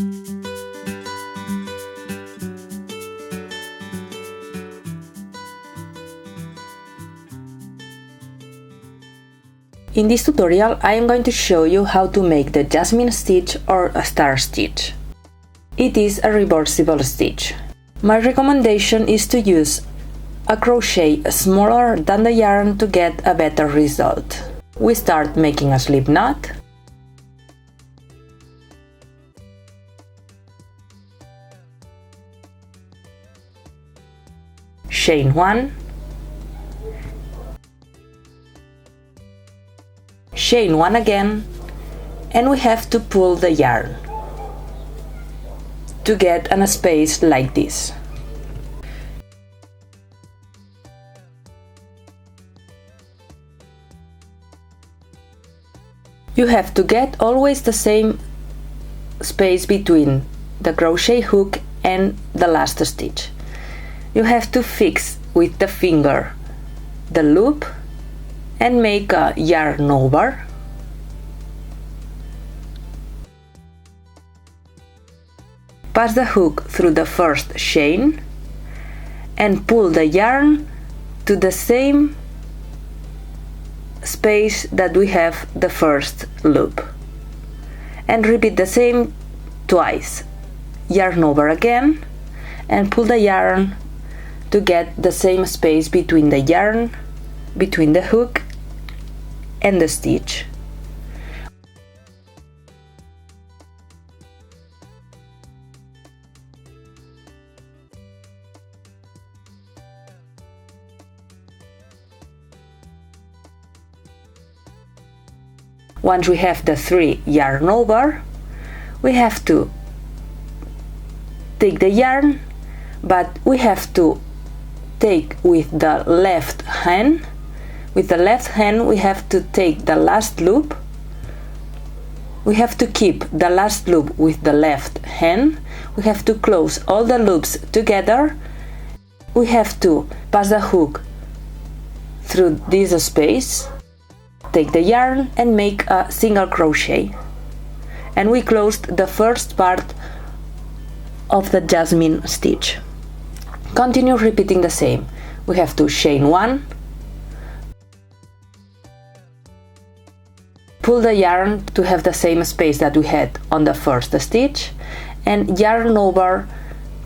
In this tutorial, I am going to show you how to make the Jasmine stitch or a star stitch. It is a reversible stitch. My recommendation is to use a crochet smaller than the yarn to get a better result. We start making a slip knot. Chain 1. Chain 1 again, and we have to pull the yarn to get a space like this. You have to get always the same space between the crochet hook and the last stitch. You have to fix with the finger the loop and make a yarn over. Pass the hook through the first chain and pull the yarn to the same space that we have the first loop. And repeat the same twice. Yarn over again and pull the yarn to get the same space between the yarn, between the hook and the stitch. Once we have the 3 yarn over, we have to take the yarn, but we have to take with the left hand. With the left hand we have to take the last loop. We have to keep the last loop with the left hand. We have to close all the loops together. We have to pass the hook through this space, take the yarn and make a single crochet. And we closed the first part of the Jasmine stitch. Continue repeating the same. We have to chain 1, pull the yarn to have the same space that we had on the first stitch, and yarn over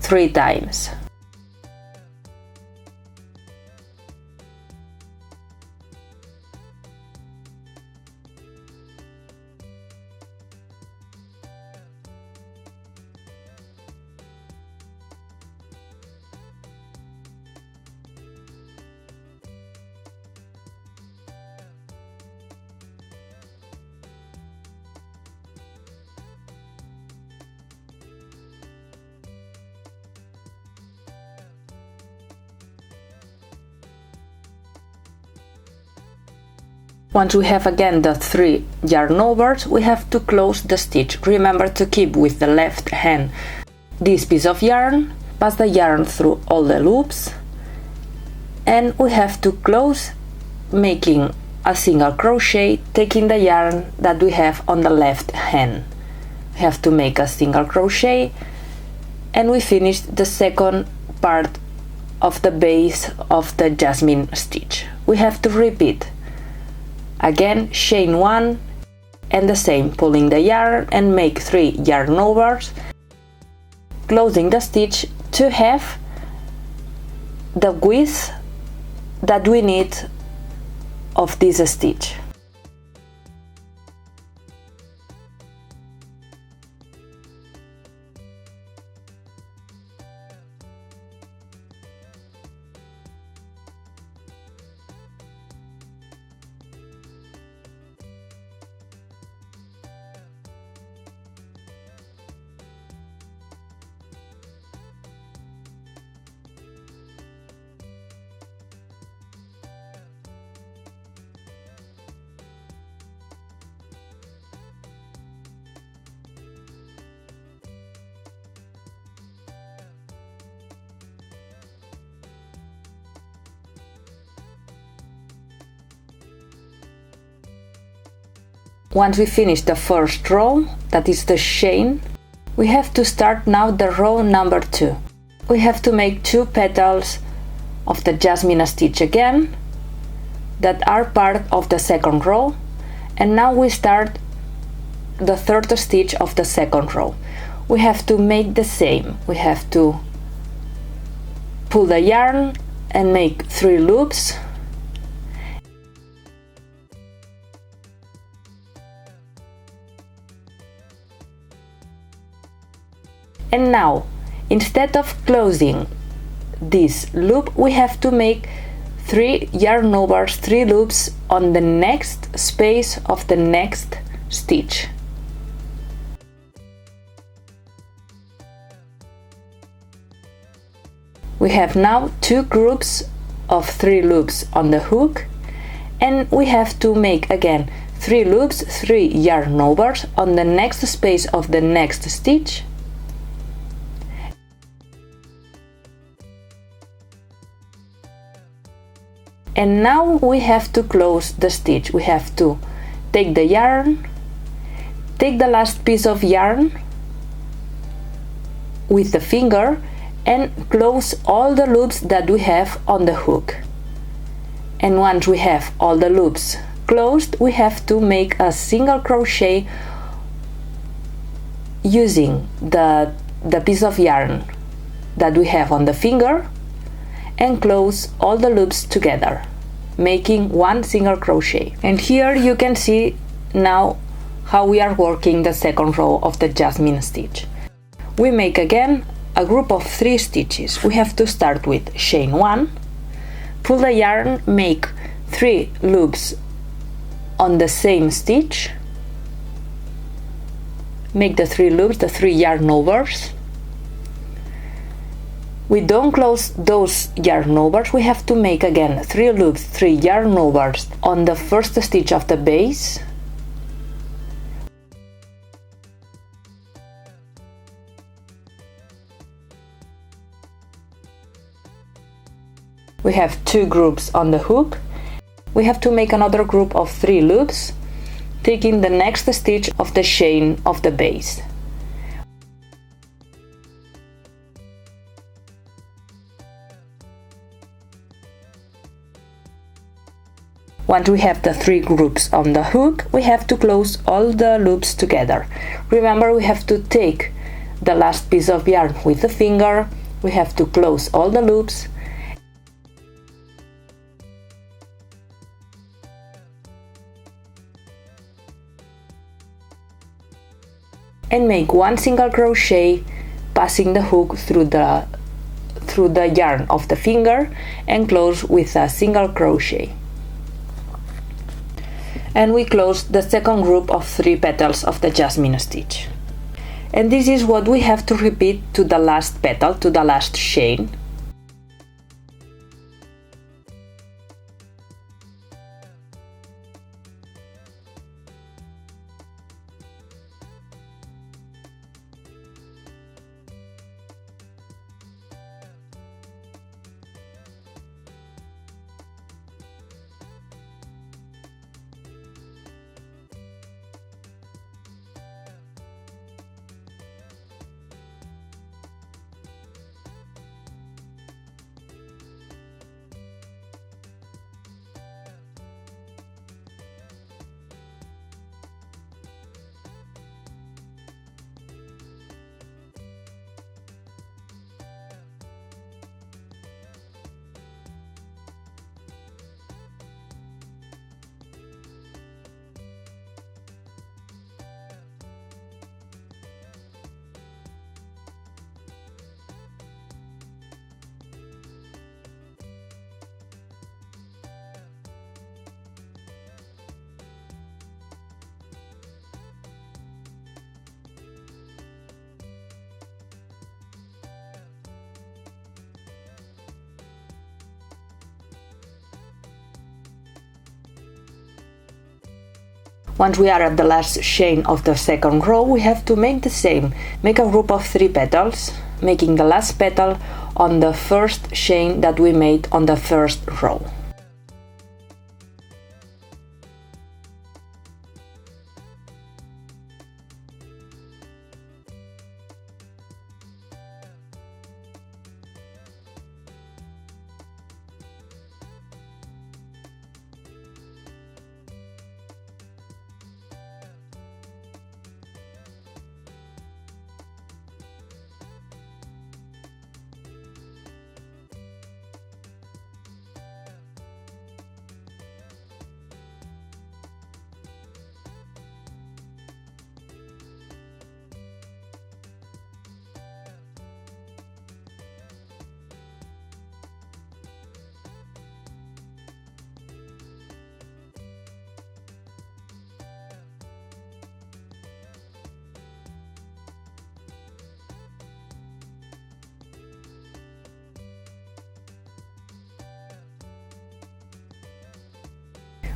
3 times. Once we have again the 3 yarn overs, we have to close the stitch. Remember to keep with the left hand this piece of yarn, pass the yarn through all the loops, and we have to close, making a single crochet, taking the yarn that we have on the left hand. We have to make a single crochet, and we finished the second part of the base of the Jasmine stitch. We have to repeat again, chain 1 and the same, pulling the yarn and make 3 yarn overs, closing the stitch to have the width that we need of this stitch. Once we finish the first row, that is the chain, We have to start now the row number 2. We have to make 2 petals of the jasmine stitch again that are part of the second row, and now we start the third stitch of the second row. We have to make the same. We have to pull the yarn and make 3 loops, and now instead of closing this loop, we have to make 3 yarn overs, 3 loops on the next space of the next stitch. We have now 2 groups of 3 loops on the hook, and we have to make again 3 loops, 3 yarn overs on the next space of the next stitch. And now we have to close the stitch. We have to take the yarn, take the last piece of yarn with the finger and close all the loops that we have on the hook. And once we have all the loops closed, we have to make a single crochet using the piece of yarn that we have on the finger and close all the loops together, making 1 single crochet. And here you can see now how we are working the second row of the jasmine stitch. We make again a group of 3 stitches. We have to start with chain 1, pull the yarn, make 3 loops on the same stitch, make the 3 loops, the 3 yarn overs. We don't close those yarn overs. We have to make again 3 loops, 3 yarn overs on the first stitch of the base. We have 2 groups on the hook. We have to make another group of 3 loops, taking the next stitch of the chain of the base. Once we have the 3 groups on the hook, we have to close all the loops together. Remember, we have to take the last piece of yarn with the finger, we have to close all the loops, and make 1 single crochet passing the hook through the yarn of the finger and close with a single crochet. And we close the second group of 3 petals of the jasmine stitch. And this is what we have to repeat to the last petal, to the last chain. Once we are at the last chain of the second row, we have to make the same. Make a group of 3 petals, making the last petal on the first chain that we made on the first row.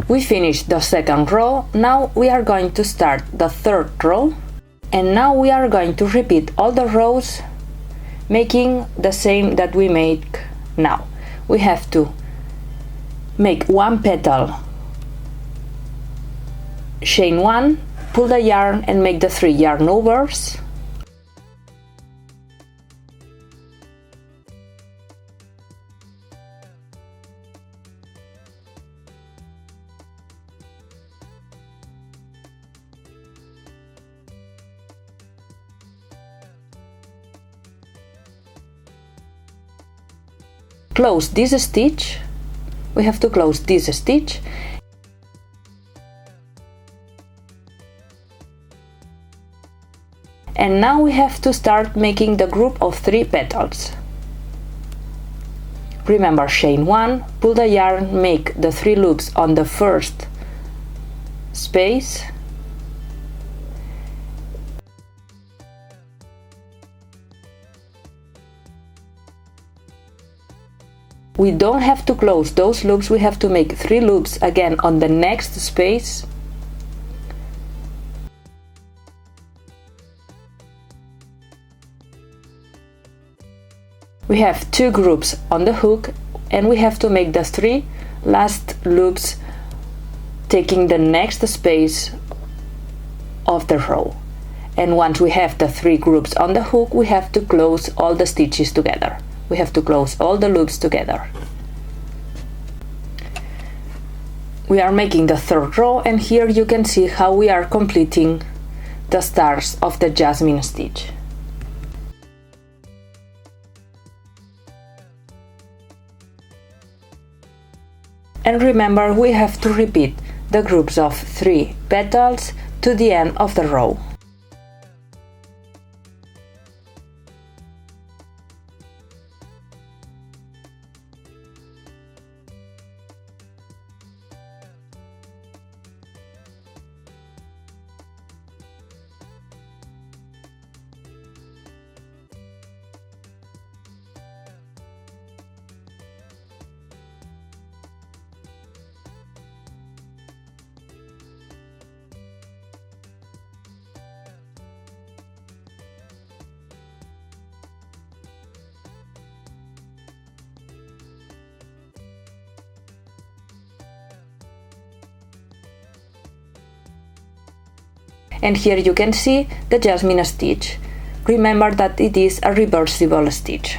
We finished the second row. Now we are going to start the third row, and now we are going to repeat all the rows, making the same that we make now. We have to make one petal, chain one, pull the yarn and make the 3 yarn overs. Close this stitch. We have to close this stitch. And now we have to start making the group of 3 petals. Remember, chain 1, pull the yarn, make the 3 loops on the first space. We don't have to close those loops, we have to make 3 loops again on the next space. We have 2 groups on the hook, and we have to make the 3 last loops taking the next space of the row. And once we have the 3 groups on the hook, we have to close all the stitches together. We have to close all the loops together. We are making the third row, and here you can see how we are completing the stars of the Jasmine stitch. And remember, we have to repeat the groups of 3 petals to the end of the row. And here you can see the Jasmine stitch. Remember that it is a reversible stitch.